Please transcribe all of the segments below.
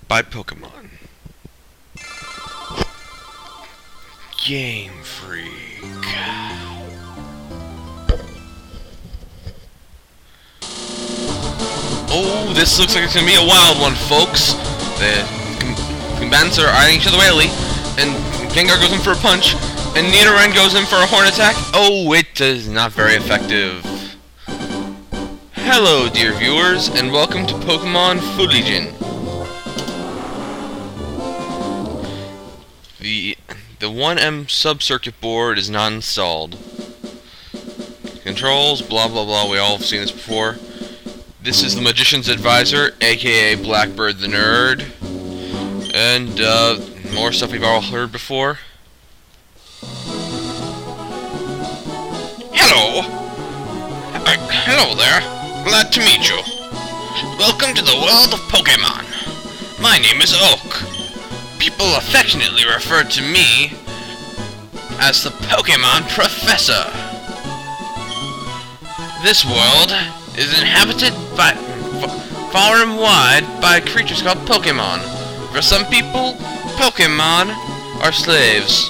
by Pokemon. Game Freak. Oh, this looks like it's gonna be a wild one, folks. The combatants are eyeing each other wildly, and Gengar goes in for a punch, and Nidoran goes in for a horn attack. Oh, it is not very effective. Hello, dear viewers, and welcome to Pokemon Fuligin. The 1M sub-circuit board is not installed. Controls, blah blah blah, we all have seen this before. This is the Magician's Advisor, aka Blackbird the Nerd. And, more stuff we've all heard before. Hello! Hello there. Glad to meet you. Welcome to the world of Pokémon. My name is Oak. People affectionately refer to me as the Pokémon Professor. This world is inhabited by far and wide by creatures called Pokémon. For some people, Pokémon are slaves.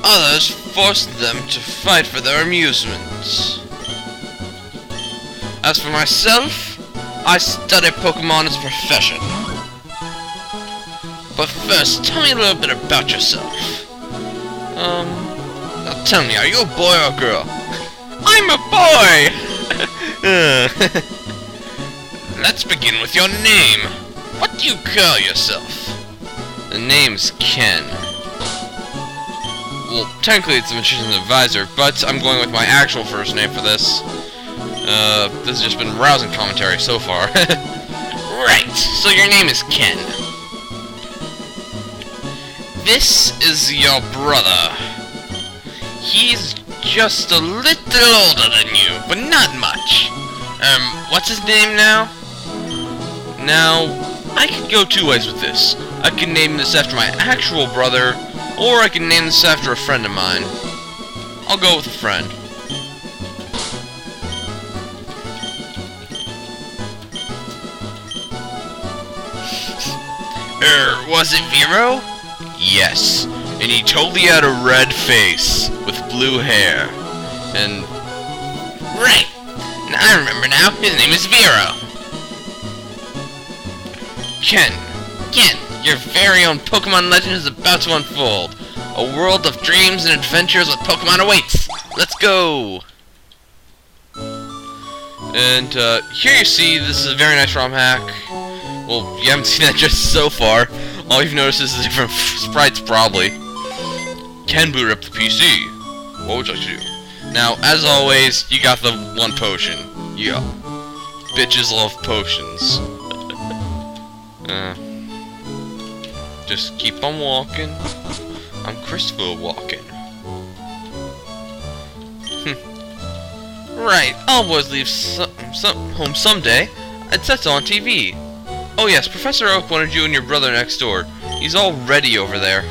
Others force them to fight for their amusements. As for myself, I study Pokémon as a profession. But first, tell me a little bit about yourself. Now tell me, are you a boy or a girl? I'm a boy! Let's begin with your name. What do you call yourself? The name's Ken. Well, technically it's the Magician's Advisor, but I'm going with my actual first name for this. This has just been rousing commentary so far. Right, so your name is Ken. This is your brother. He's just a little older than you, but not much. What's his name now? Now, I could go two ways with this. I can name this after my actual brother, or I can name this after a friend of mine. I'll go with a friend. Was it Vero? Yes, and he totally had a red face with blue hair. And right. Now I remember now. His name is Vero. Ken, your very own Pokemon legend is about to unfold. A world of dreams and adventures with Pokemon awaits. Let's go. And here you see, this is a very nice ROM hack. Well, you haven't seen that just so far. All you've noticed is the different sprites, probably. Can boot up the PC. What would you like to do? Now, as always, you got the one potion. Yeah. Bitches love potions. Just keep on walking. I'm Christopher walking. Right, all boys leave home someday. It's that's on TV. Oh yes, Professor Oak wanted you and your brother next door. He's all ready over there.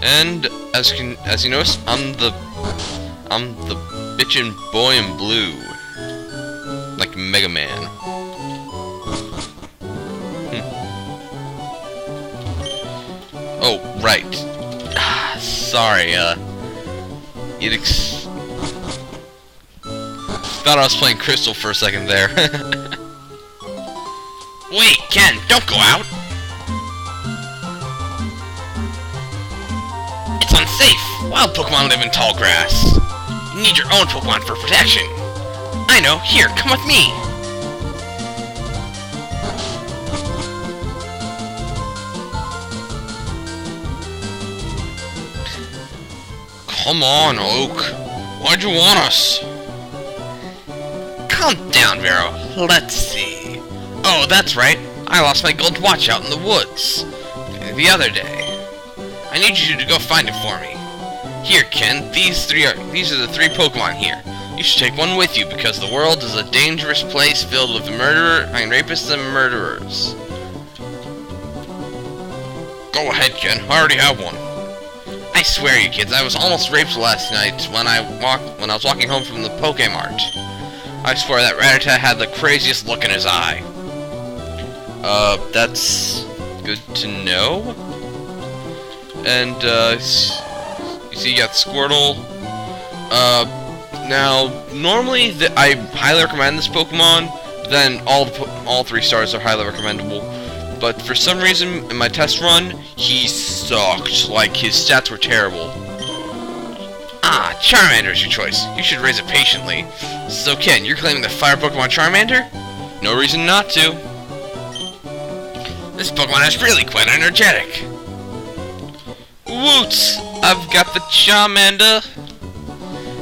And as you notice, I'm the bitchin' boy in blue, like Mega Man. Oh right. Sorry. Thought I was playing Crystal for a second there. Wait, Ken, don't go out! It's unsafe! Wild Pokemon live in tall grass. You need your own Pokemon for protection. I know, here, come with me! Come on, Oak. Why'd you want us? Calm down, Vero. Let's see. Oh, that's right. I lost my gold watch out in the woods the other day. I need you to go find it for me. Here, Ken. These are the three Pokemon here. You should take one with you because the world is a dangerous place filled with rapists and murderers. Go ahead, Ken. I already have one. I swear, you kids, I was almost raped last night when I was walking home from the Pokémart. I swear that Rattata had the craziest look in his eye. That's Good to know. And, you see you got Squirtle. Now, normally, I highly recommend this Pokemon, but then all 3 stars are highly recommendable. But for some reason, in my test run, he sucked. Like, his stats were terrible. Ah, Charmander is your choice. You should raise it patiently. So, Ken, you're claiming the Fire Pokemon Charmander? No reason not to. This Pokemon is really quite energetic. Woot! I've got the Charmander.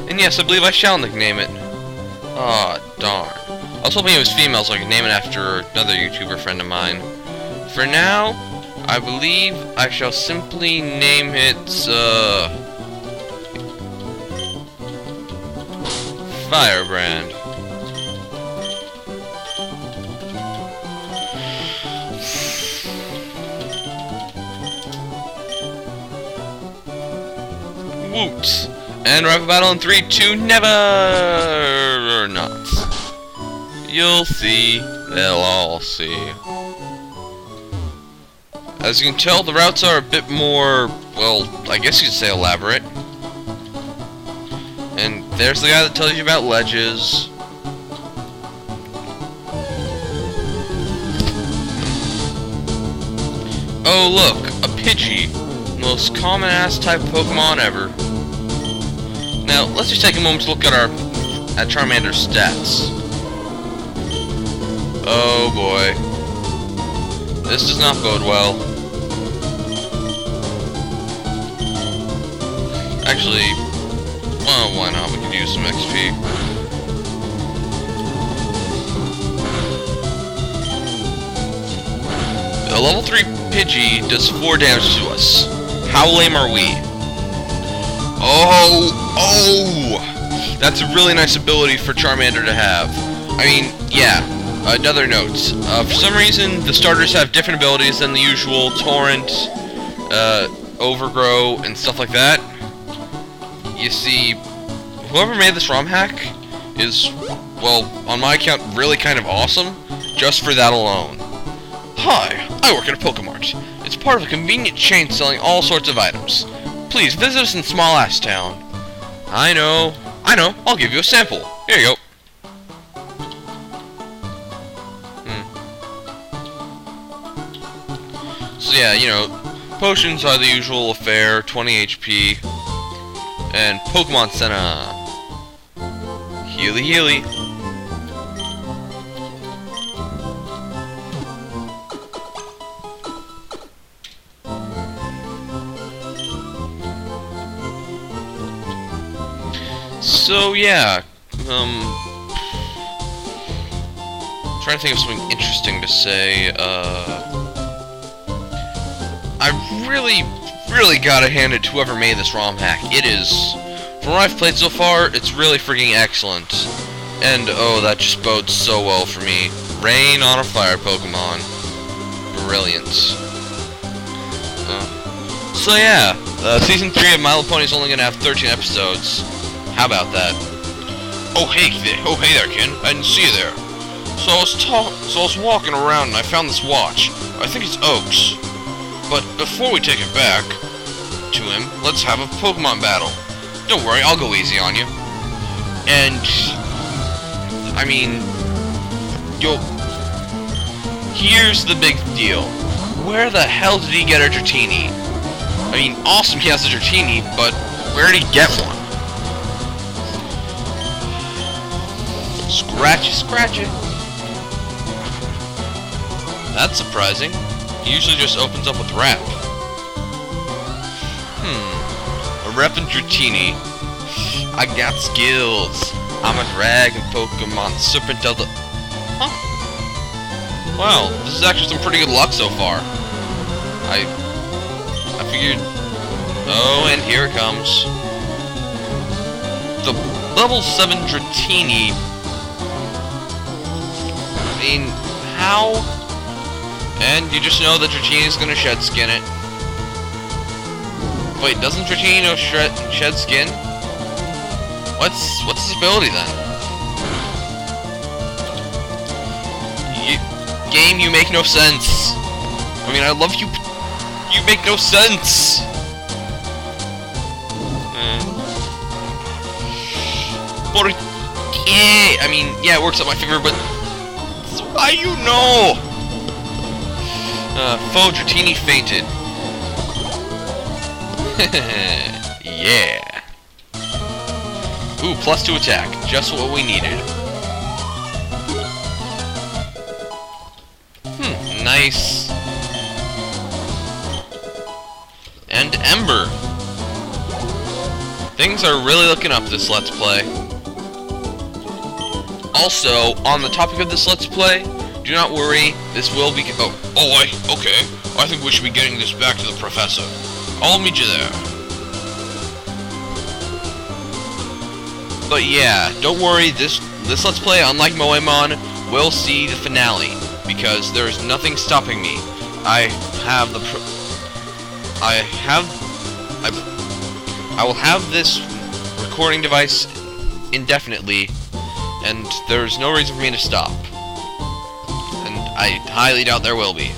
And yes, I believe I shall nickname it. Aw, darn. I was hoping it was female so I could name it after another YouTuber friend of mine. For now, I believe I shall simply name it, Firebrand. Woot! And rival battle in 3, 2, never or not. You'll see. They'll all see. As you can tell, the routes are a bit more, well, I guess you could say elaborate. And there's the guy that tells you about ledges. Oh look, a Pidgey. Most common-ass type Pokemon ever. Now, let's just take a moment to look at Charmander's stats. Oh boy. This does not bode well. Actually, well, why not? We could use some XP. A level 3 Pidgey does 4 damage to us. How lame are we? Oh! That's a really nice ability for Charmander to have. I mean, yeah. Another note. For some reason, the starters have different abilities than the usual Torrent, Overgrow, and stuff like that. You see, whoever made this ROM hack is, well, on my account, really kind of awesome, just for that alone. Hi, I work at a Pokemart. It's part of a convenient chain selling all sorts of items. Please visit us in Small Ass Town. I know, I'll give you a sample. Here you go. So yeah, you know, potions are the usual affair, 20 HP. And Pokemon Center. Healy Healy. So yeah, trying to think of something interesting to say. I really gotta hand it to whoever made this ROM hack. It is, from what I've played so far, it's really freaking excellent. And oh, that just bodes so well for me. Rain on a fire Pokemon. Brilliant. So yeah, Season 3 of My Little Pony is only gonna have 13 episodes. How about that? Oh hey there, Ken. I didn't see you there. So I was walking around and I found this watch. I think it's Oak's. But before we take it back to him, let's have a Pokemon battle. Don't worry, I'll go easy on you. And I mean, here's the big deal. Where the hell did he get a Dratini? I mean, awesome he has a Dratini, but where did he get one? Scratch it. That's surprising. He usually just opens up with Rep. A Rep and Dratini. I got skills. I'm a dragon Pokemon Serpent Delta. Huh? Wow, this is actually some pretty good luck so far. I figured. Oh, and here it comes. The level 7 Dratini. I mean, how? And you just know that Dratini's gonna shed skin it. Wait, doesn't Dratini know shed skin? What's his ability then? Game, you make no sense. I mean, I love you. You make no sense. But yeah, I mean, yeah, it works out my favor, but why you know? Foe Dratini fainted. Yeah. Ooh, +2 attack. Just what we needed. Nice. And Ember. Things are really looking up this Let's Play. Also, on the topic of this Let's Play, do not worry, this will be... okay. I think we should be getting this back to the professor. I'll meet you there. But yeah, don't worry, this Let's Play, unlike Moemon, will see the finale, because there is nothing stopping me. I will have this recording device indefinitely, and there's no reason for me to stop. And I highly doubt there will be.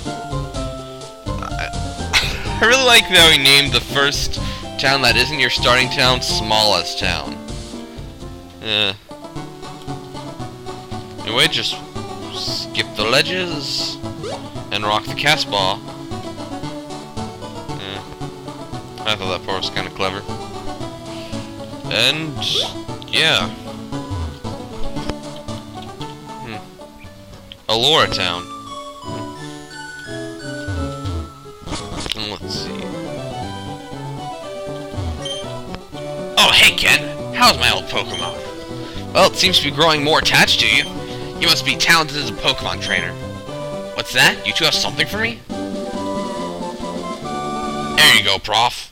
I really like how he named the first town that isn't your starting town, smallest town. Anyway, just skip the ledges and rock the Casbah. I thought that part was kind of clever. And yeah. Allura Town. Let's see. Oh, hey Ken! How's my old Pokemon? Well, it seems to be growing more attached to you. You must be talented as a Pokemon trainer. What's that? You two have something for me? There you go, Prof.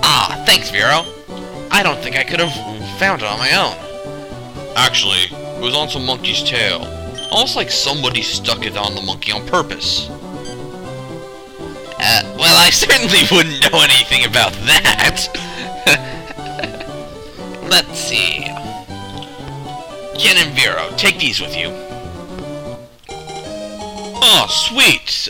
Ah, thanks, Vero. I don't think I could have found it on my own. Actually, it was on some monkey's tail. Almost like somebody stuck it on the monkey on purpose. Well, I certainly wouldn't know anything about that. Let's see. Ken and Vero, take these with you. Oh, sweet.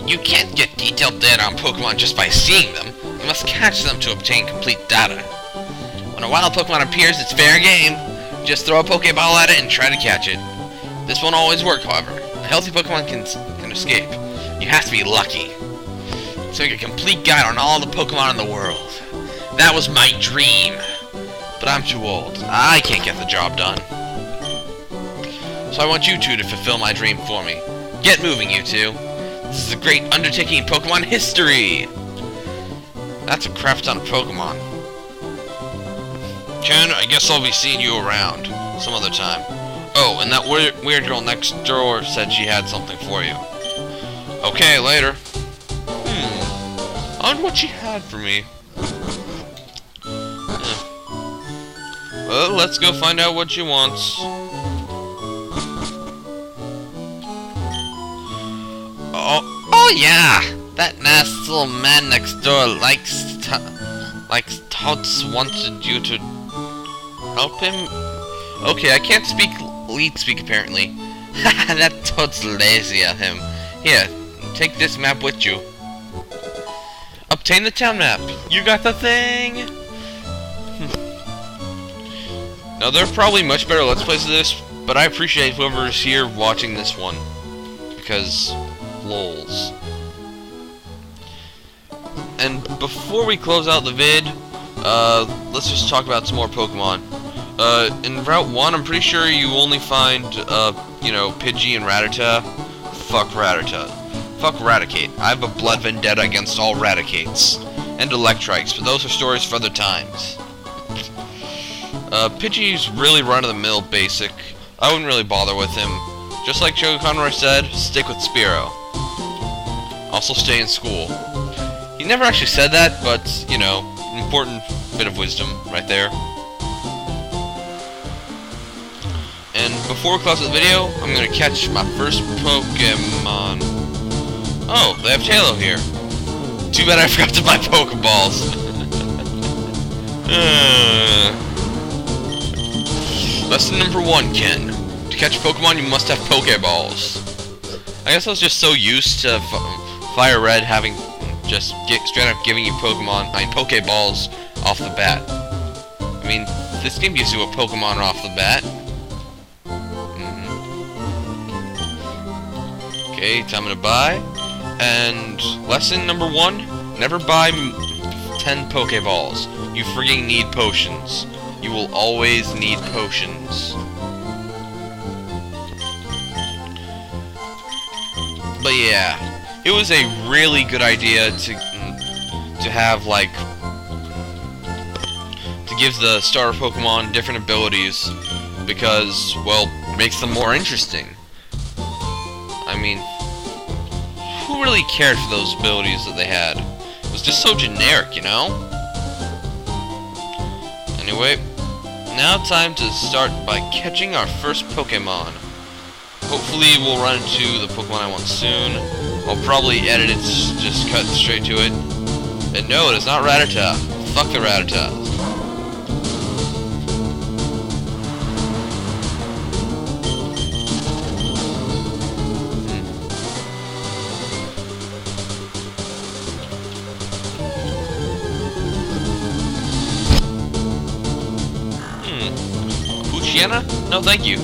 You can't get detailed data on Pokemon just by seeing them. You must catch them to obtain complete data. When a wild Pokemon appears, it's fair game. Just throw a Pokeball at it and try to catch it. This won't always work, however. A healthy Pokemon can escape. You have to be lucky. So make a complete guide on all the Pokemon in the world. That was my dream. But I'm too old. I can't get the job done. So I want you two to fulfill my dream for me. Get moving, you two. This is a great undertaking in Pokemon history. That's a crap ton of Pokemon. Ken, I guess I'll be seeing you around some other time. Oh, and that weird girl next door said she had something for you. Okay, later. I wonder what she had for me. Well, let's go find out what she wants. Oh yeah! That nasty little man next door likes Tots wanted you to help him? Okay, I can't speak lead speak apparently. Haha, that Tots lazy at him. Here, take this map with you. Obtain the town map. You got the thing! Now, there are probably much better Let's Plays of this, but I appreciate whoever is here watching this one. Because, lols. And before we close out the vid, let's just talk about some more Pokemon. In Route 1, I'm pretty sure you only find, Pidgey and Rattata. Fuck Rattata. Fuck Raticate. I have a blood vendetta against all Raticates. And Electrites, but those are stories for other times. Pidgey's really run-of-the-mill basic. I wouldn't really bother with him. Just like Chogo Conroy said, stick with Spearow. Also stay in school. He never actually said that, but, you know, an important bit of wisdom right there. And before we close the video, I'm gonna catch my first Pokemon. Oh, they have Tailo here. Too bad I forgot to buy Pokeballs. Lesson number 1, Ken. To catch Pokemon, you must have Pokeballs. I guess I was just so used to Fire Red having just straight up giving you Pokeballs off the bat. I mean, this game gives you a Pokemon off the bat. Okay, time to buy. And lesson number 1, never buy 10 Pokeballs. You frigging need potions. You will always need potions. But yeah, it was a really good idea to have, like, to give the starter Pokemon different abilities, because, well, it makes them more interesting. I mean, who really cared for those abilities that they had? It was just so generic, you know? Anyway, now time to start by catching our first Pokemon. Hopefully we'll run into the Pokemon I want soon. I'll probably edit it, just cut straight to it. And no, it is not Rattata. Fuck the Rattata. Luciana? No, thank you.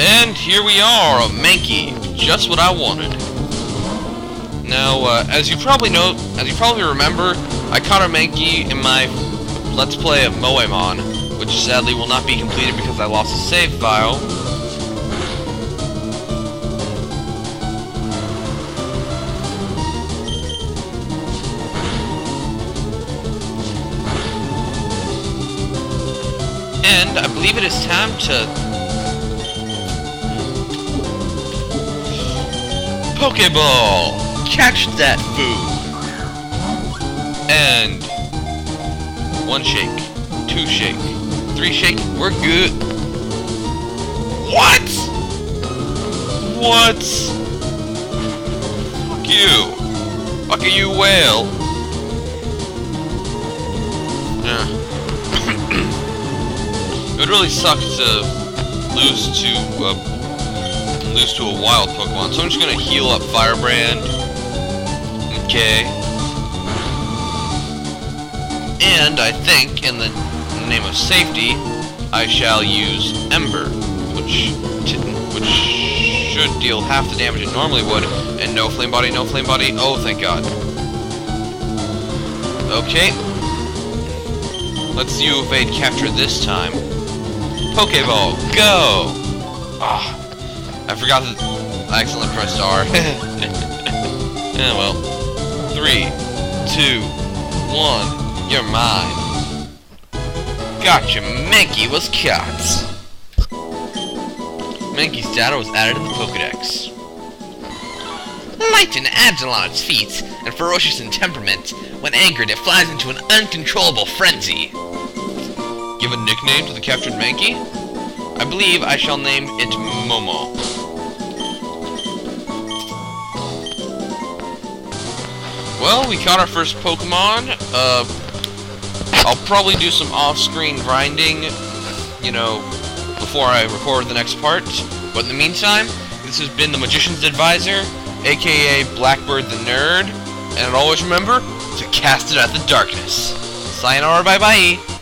And here we are, a Mankey, just what I wanted. Now, as you probably remember, I caught a Mankey in my Let's Play of Moemon, which sadly will not be completed because I lost a save file. And I believe it is time to Pokeball! Catch that food! And 1 shake, 2 shake, 3 shake, we're good. What? What? Fuck you. Fuck you, whale. It would really suck to lose to a wild Pokemon, so I'm just gonna heal up Firebrand. Okay. And I think, in the name of safety, I shall use Ember, which should deal half the damage it normally would, and no Flame Body, no Flame Body. Oh, thank God. Okay. Let's see you evade capture this time. Pokeball, go! Ah. I forgot that I accidentally pressed R. Yeah, well. 3, 2, 1, you're mine. Gotcha, Mankey was caught. Mankey's data was added to the Pokedex. Light and agile on its feet, and ferocious in temperament. When angered, it flies into an uncontrollable frenzy. Give a nickname to the captured Mankey? I believe I shall name it Momo. Well, we caught our first Pokemon. I'll probably do some off-screen grinding, you know, before I record the next part. But in the meantime, this has been the Magician's Advisor, aka Blackbird the Nerd. And always remember to cast it at the darkness. Sayonara, bye-bye.